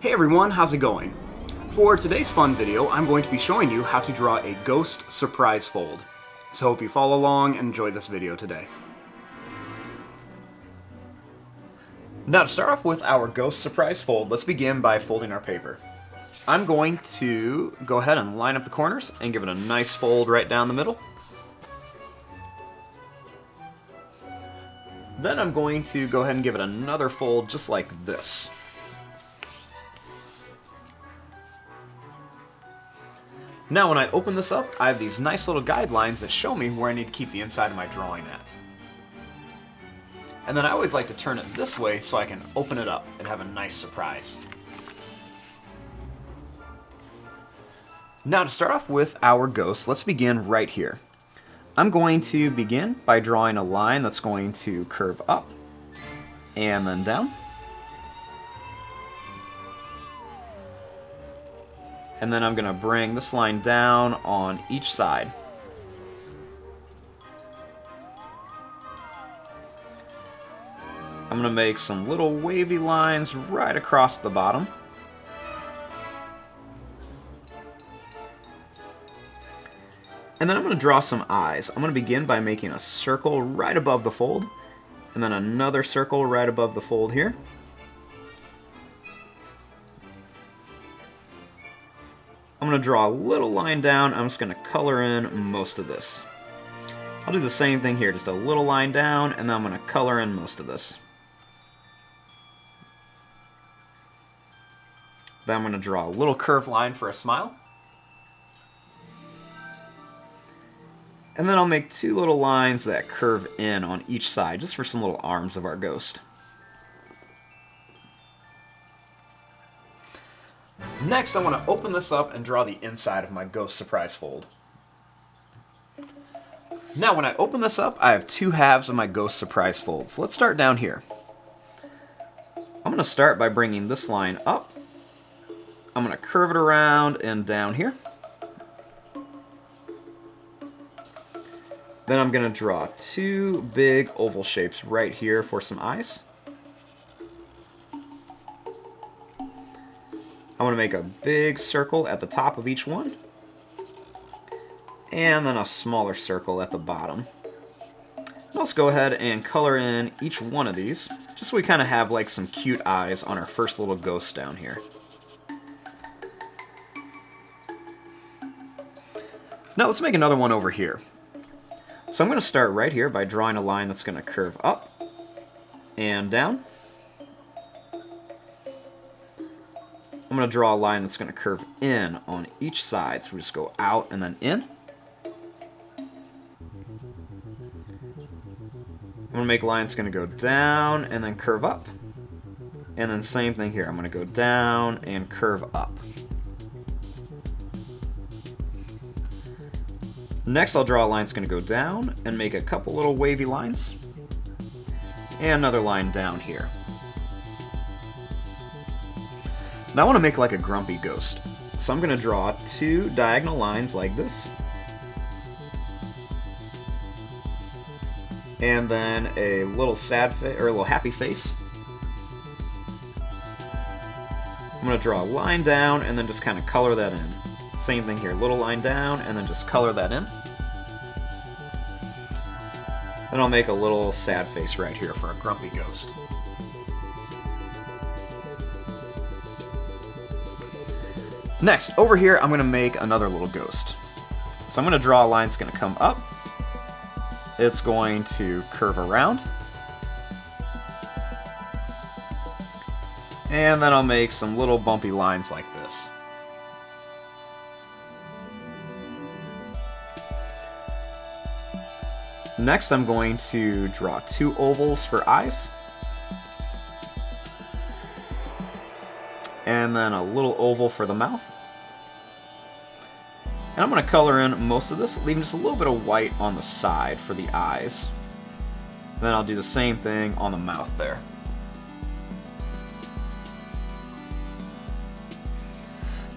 Hey everyone, how's it going? For today's fun video, I'm going to be showing you how to draw a ghost surprise fold. So hope you follow along and enjoy this video today. Now to start off with our ghost surprise fold, let's begin by folding our paper. I'm going to go ahead and line up the corners and give it a nice fold right down the middle. Then I'm going to go ahead and give it another fold just like this. Now when I open this up, I have these nice little guidelines that show me where I need to keep the inside of my drawing at. And then I always like to turn it this way so I can open it up and have a nice surprise. Now to start off with our ghost, let's begin right here. I'm going to begin by drawing a line that's going to curve up and then down. And then I'm going to bring this line down on each side. I'm going to make some little wavy lines right across the bottom. And then I'm going to draw some eyes. I'm going to begin by making a circle right above the fold, and then another circle right above the fold here. I'm going to draw a little line down. I'm just going to color in most of this. I'll do the same thing here, just a little line down, and then I'm going to color in most of this. Then I'm going to draw a little curved line for a smile. And then I'll make two little lines that curve in on each side, just for some little arms of our ghost. Next, I want to open this up and draw the inside of my ghost surprise fold. Now, when I open this up, I have two halves of my ghost surprise fold. So let's start down here. I'm going to start by bringing this line up. I'm going to curve it around and down here. Then I'm going to draw two big oval shapes right here for some eyes. I want to make a big circle at the top of each one, and then a smaller circle at the bottom. Let's go ahead and color in each one of these, just so we kind of have like some cute eyes on our first little ghost down here. Now let's make another one over here. So I'm going to start right here by drawing a line that's going to curve up and down. I'm going to draw a line that's going to curve in on each side. So we just go out and then in. I'm going to make a line that's going to go down and then curve up. And then same thing here. I'm going to go down and curve up. Next I'll draw a line that's going to go down and make a couple little wavy lines. And another line down here. Now I want to make like a grumpy ghost. So I'm going to draw two diagonal lines like this. And then a little sad face, or a little happy face. I'm going to draw a line down and then just kind of color that in. Same thing here, little line down and then just color that in. Then I'll make a little sad face right here for a grumpy ghost. Next, over here, I'm going to make another little ghost. So I'm going to draw a line that's going to come up. It's going to curve around. And then I'll make some little bumpy lines like this. Next, I'm going to draw two ovals for eyes. And then a little oval for the mouth. And I'm going to color in most of this, leaving just a little bit of white on the side for the eyes. Then I'll do the same thing on the mouth there.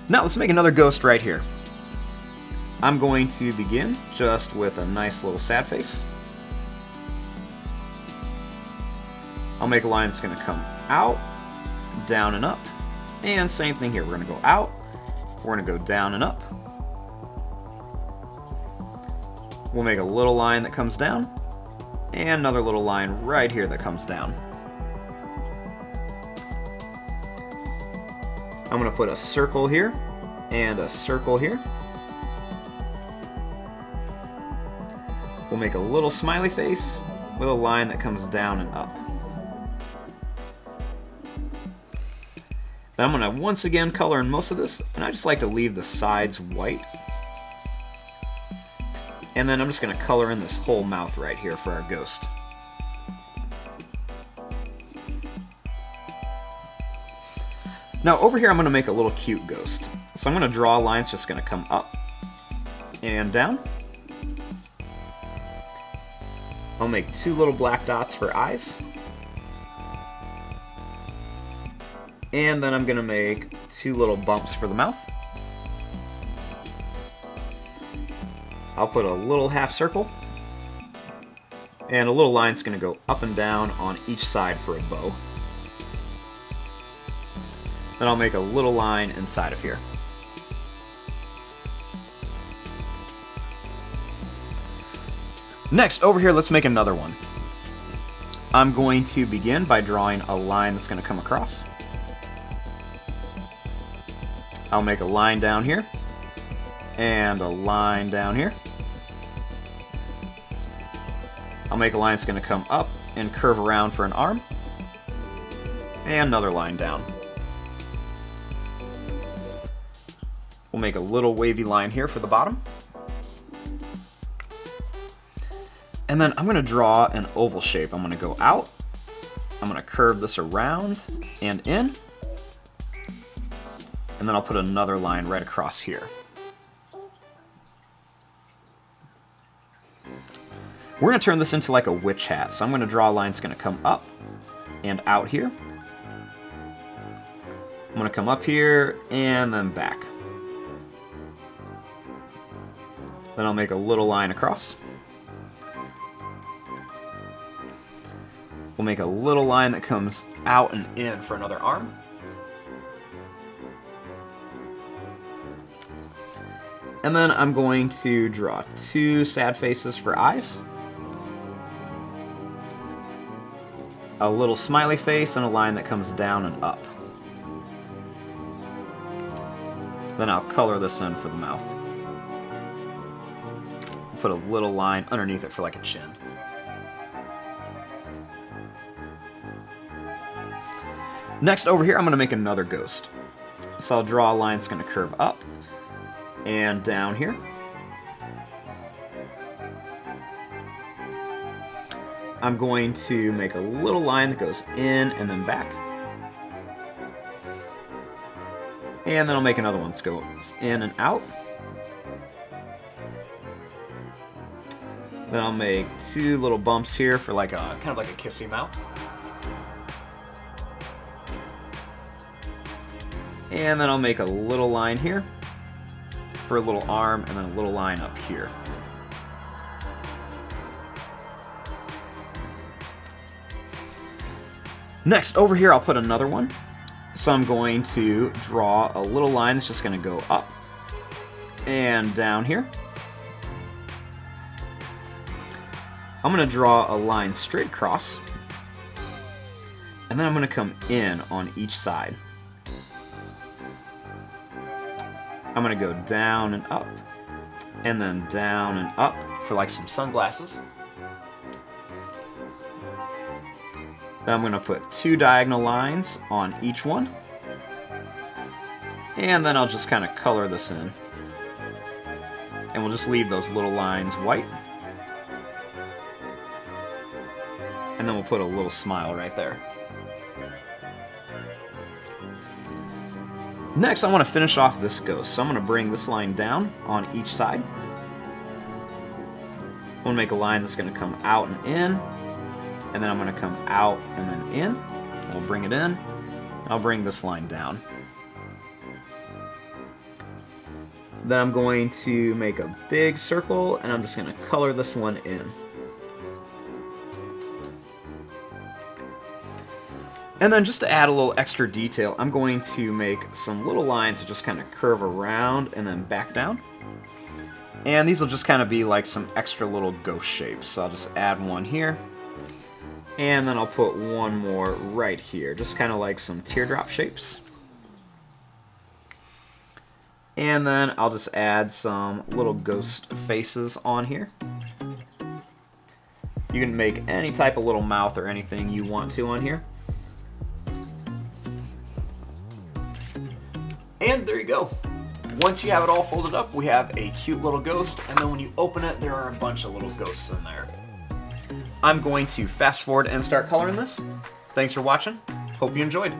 Now let's make another ghost right here. I'm going to begin just with a nice little sad face. I'll make a line that's going to come out, down and up. And same thing here. We're going to go out. We're going to go down and up. We'll make a little line that comes down. And another little line right here that comes down. I'm going to put a circle here and a circle here. We'll make a little smiley face with a line that comes down and up. Then I'm going to once again color in most of this, and I just like to leave the sides white. And then I'm just going to color in this whole mouth right here for our ghost. Now over here I'm going to make a little cute ghost. So I'm going to draw a line that's just going to come up and down. I'll make 2 little black dots for eyes. And then I'm going to make 2 little bumps for the mouth. I'll put a little half circle. And a little line's going to go up and down on each side for a bow. Then I'll make a little line inside of here. Next, over here, let's make another one. I'm going to begin by drawing a line that's going to come across. I'll make a line down here, and a line down here. I'll make a line that's going to come up and curve around for an arm, and another line down. We'll make a little wavy line here for the bottom. And then I'm going to draw an oval shape. I'm going to go out. I'm going to curve this around and in. And then I'll put another line right across here. We're going to turn this into like a witch hat. So I'm going to draw a line that's going to come up and out here. I'm going to come up here and then back. Then I'll make a little line across. We'll make a little line that comes out and in for another arm. And then I'm going to draw 2 sad faces for eyes. A little smiley face and a line that comes down and up. Then I'll color this in for the mouth. Put a little line underneath it for like a chin. Next, over here, I'm going to make another ghost. So I'll draw a line that's going to curve up and down here. I'm going to make a little line that goes in and then back. And then I'll make another one that goes in and out. Then I'll make 2 little bumps here for like a kind of like a kissy mouth. And then I'll make a little line here for a little arm, and then a little line up here. Next, over here, I'll put another one. So I'm going to draw a little line that's just going to go up and down here. I'm going to draw a line straight across, and then I'm going to come in on each side. I'm going to go down and up, and then down and up for like some sunglasses. Then I'm going to put 2 diagonal lines on each one, and then I'll just kind of color this in. And we'll just leave those little lines white. And then we'll put a little smile right there. Next, I want to finish off this ghost, so I'm going to bring this line down on each side. I'm going to make a line that's going to come out and in, and then I'm going to come out and then in. I'll bring it in, and I'll bring this line down. Then I'm going to make a big circle, and I'm just going to color this one in. And then just to add a little extra detail, I'm going to make some little lines that just kind of curve around and then back down. And these will just kind of be like some extra little ghost shapes. So I'll just add one here. And then I'll put one more right here, just kind of like some teardrop shapes. And then I'll just add some little ghost faces on here. You can make any type of little mouth or anything you want to on here. And there you go. Once you have it all folded up, we have a cute little ghost, and then when you open it, there are a bunch of little ghosts in there. I'm going to fast forward and start coloring this. Thanks for watching. Hope you enjoyed.